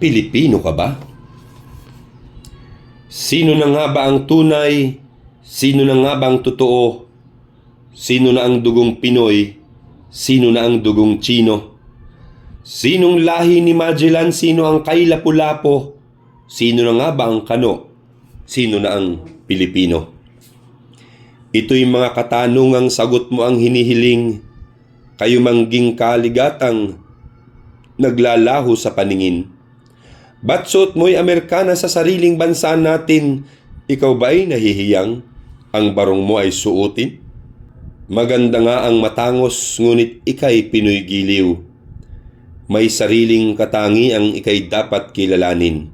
Pilipino ka ba? Sino na nga ba ang tunay? Sino na nga ba ang totoo? Sino na ang dugong Pinoy? Sino na ang dugong Chino? Sinong lahi ni Magellan? Sino ang kay Lapu-Lapu? Sino na nga ba ang Kano? Sino na ang Pilipino? Ito'y mga katanungang sagot mo ang hinihiling, kayo mangging kaligatang naglalaho sa paningin. Ba't suot mo'y Amerikana sa sariling bansa natin? Ikaw ba'y nahihiyang ang barong mo ay suotin? Maganda nga ang matangos, ngunit ika'y Pinoy giliw. May sariling katangiang ika'y dapat kilalanin.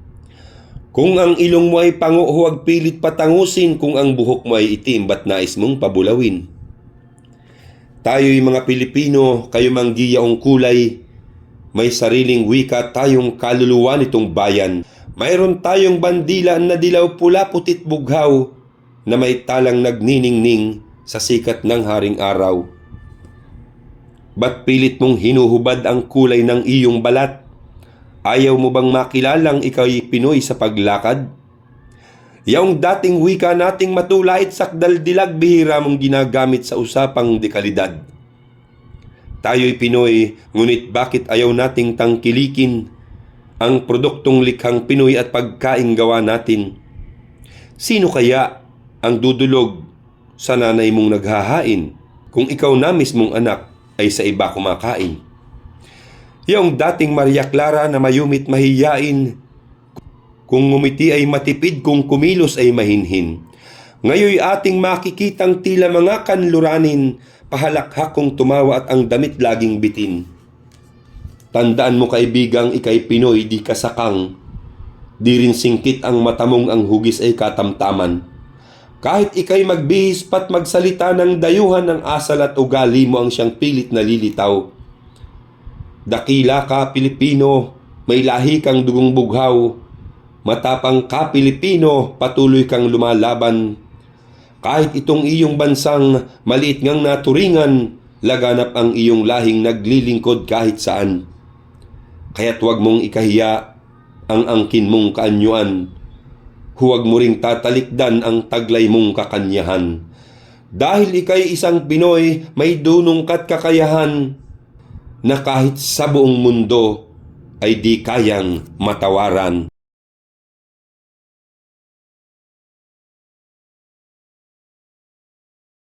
Kung ang ilong mo ay pango, huwag pilit patangusin. Kung ang buhok mo ay itim, ba't nais mong pabulawin? Tayo'y mga Pilipino, kayo manggiyaong kulay. May sariling wika tayong kaluluwa nitong bayan. Mayroon tayong bandila na dilaw, pula, putit, bughaw, na may talang nagniningning sa sikat ng haring araw. Ba't pilit mong hinuhubad ang kulay ng iyong balat? Ayaw mo bang makilalang ikaw'y Pinoy sa paglakad? Yaong dating wika nating matulait sakdaldilag, bihira mong ginagamit sa usapang dekalidad. Tayo'y Pinoy, ngunit bakit ayaw nating tangkilikin ang produktong likhang Pinoy at pagkaing gawa natin? Sino kaya ang dudulog sa nanay mong naghahain kung ikaw na mismong anak ay sa iba kumakain? Yung dating Maria Clara na mayumit mahiyain, kung ngumiti ay matipid, kung kumilos ay mahinhin. Ngayoy ating makikitang tila mga kanluranin, pahalakhak kung tumawa at ang damit laging bitin. Tandaan mo kaibigang ika'y Pinoy, di kasakang, di rin singkit ang mata mong ang hugis ay katamtaman. Kahit ika'y magbihis pat magsalita ng dayuhan ng asal at ugali mo ang siyang pilit na lilitaw. Dakila ka Pilipino, may lahi kang dugong bughaw. Matapang ka Pilipino, patuloy kang lumalaban. Kahit itong iyong bansang maliit ngang naturingan, laganap ang iyong lahing naglilingkod kahit saan. Kaya't huwag mong ikahiya ang angkin mong kaanyuan. Huwag mo ring tatalikdan ang taglay mong kakanyahan. Dahil ika'y isang Pinoy, may dunong kat kakayahan na kahit sa buong mundo ay di kayang matawaran.